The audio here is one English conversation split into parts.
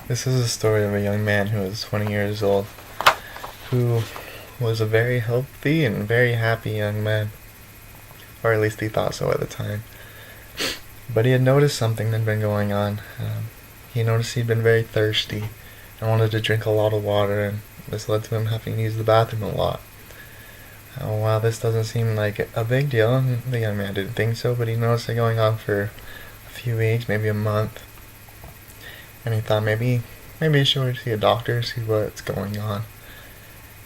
This is a story of a young man who was 20 years old, who was a very healthy and very happy young man, or at least he thought so at the time. But he had noticed something that had been going on. He noticed he'd been very thirsty and wanted to drink a lot of water, and this led to him having to use the bathroom a lot. While this doesn't seem like a big deal, the young man didn't think so, but he noticed it going on for a few weeks, maybe a month, and he thought maybe he should see a doctor, see what's going on.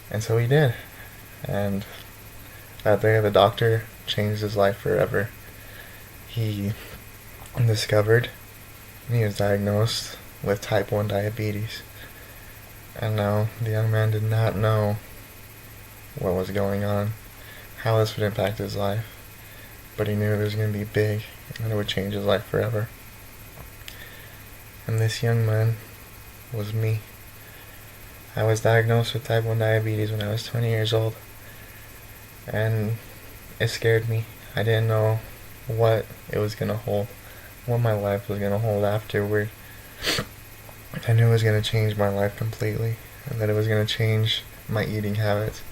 And so he did. And that day the doctor changed his life forever. He discovered he was diagnosed with type 1 diabetes. And now the young man did not know what was going on, how this would impact his life, but he knew it was going to be big and it would change his life forever. And this young man was me. I was diagnosed with type 1 diabetes when I was 20 years old, and it scared me. I didn't know what it was going to hold, what my life was going to hold afterward. I knew it was going to change my life completely, and that it was going to change my eating habits,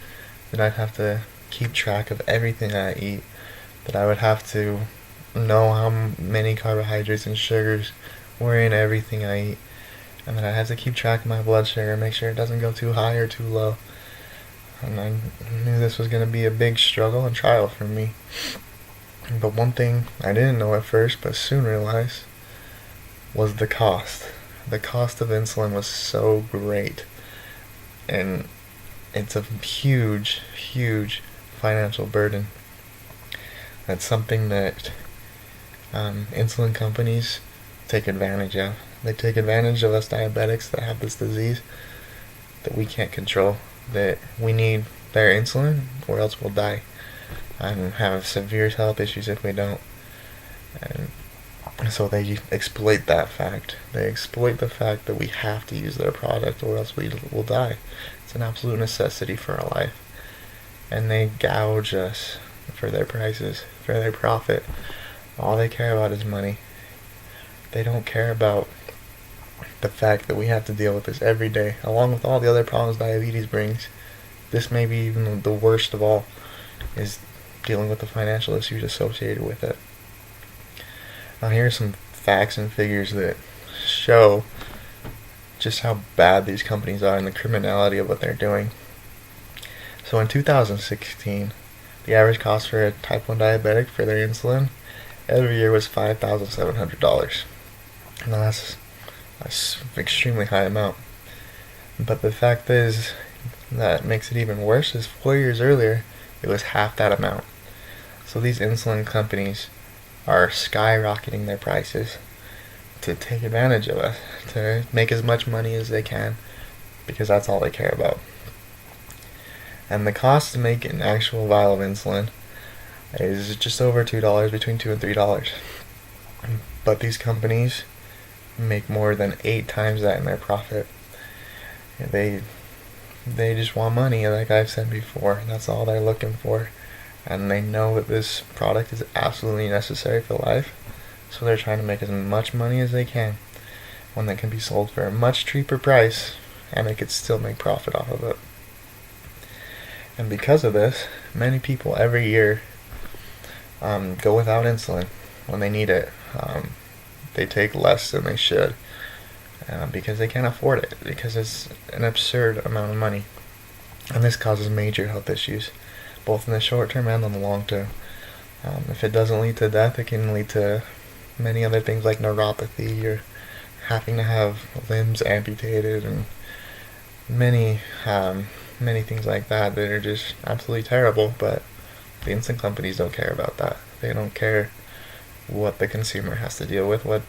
that I'd have to keep track of everything I eat, that I would have to know how many carbohydrates and sugars were in everything I eat, and that I have to keep track of my blood sugar, make sure it doesn't go too high or too low. And I knew this was going to be a big struggle and trial for me. But one thing I didn't know at first, but soon realized, was the cost. The cost of insulin was so great. And it's a huge, huge financial burden. That's something that insulin companies take advantage of. They take advantage of us diabetics that have this disease that we can't control, that we need their insulin or else we'll die and have severe health issues if we don't. And so they exploit that fact. They exploit the fact that we have to use their product or else we will die. It's an absolute necessity for our life. And they gouge us for their prices, for their profit. All they care about is money. They don't care about the fact that we have to deal with this every day, along with all the other problems diabetes brings. This may be even the worst of all, is dealing with the financial issues associated with it. Now here are some facts and figures that show just how bad these companies are and the criminality of what they're doing. So in 2016, the average cost for a type 1 diabetic for their insulin every year was $5,700. Now that's an extremely high amount. But the fact is that makes it even worse is 4 years earlier it was half that amount. So these insulin companies are skyrocketing their prices to take advantage of us, to make as much money as they can, because that's all they care about. And the cost to make an actual vial of insulin is just over $2, between $2 and $3. But these companies make more than 8 times that in their profit. They just want money, like I've said before. That's all they're looking for. And they know that this product is absolutely necessary for life, so they're trying to make as much money as they can when they can be sold for a much cheaper price and they could still make profit off of it. And because of this, many people every year go without insulin when they need it. They take less than they should because they can't afford it, because it's an absurd amount of money. And this causes major health issues, both in the short term and in the long term. If it doesn't lead to death, it can lead to many other things like neuropathy or having to have limbs amputated and many things like that that are just absolutely terrible. But the insulin companies don't care about that. They don't care what the consumer has to deal with, what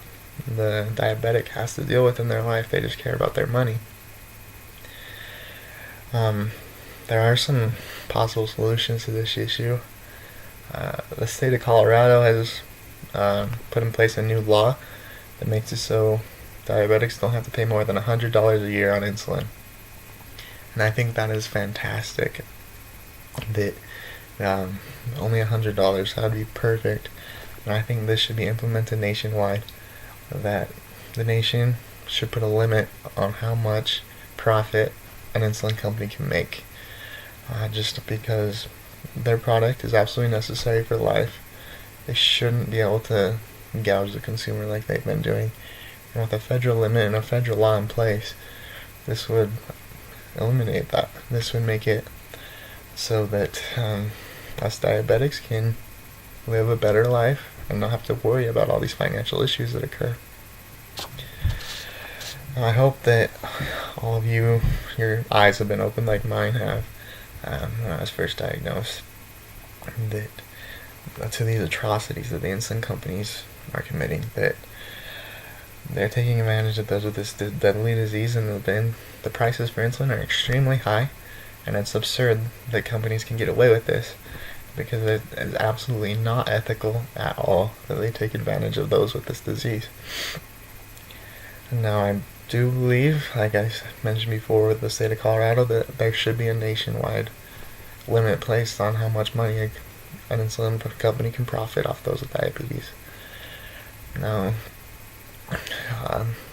the diabetic has to deal with in their life. They just care about their money. There are some possible solutions to this issue. The state of Colorado has put in place a new law that makes it so diabetics don't have to pay more than $100 a year on insulin. And I think that is fantastic. That only $100, that would be perfect. And I think this should be implemented nationwide, that the nation should put a limit on how much profit an insulin company can make. Just because their product is absolutely necessary for life, they shouldn't be able to gouge the consumer like they've been doing. And with a federal limit and a federal law in place, this would eliminate that. This would make it so that us diabetics can live a better life and not have to worry about all these financial issues that occur. I hope that all of you, your eyes have been opened like mine have when I was first diagnosed, that to these atrocities that the insulin companies are committing, that they're taking advantage of those with this deadly disease, and the prices for insulin are extremely high, and it's absurd that companies can get away with this, because it is absolutely not ethical at all that they take advantage of those with this disease. And now I do believe, like I mentioned before with the state of Colorado, that there should be a nationwide limit placed on how much money an insulin company can profit off those with diabetes. Now,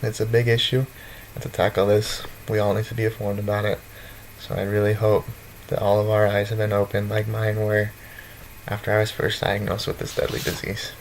it's a big issue, and to tackle this, we all need to be informed about it. So I really hope that all of our eyes have been opened like mine were after I was first diagnosed with this deadly disease.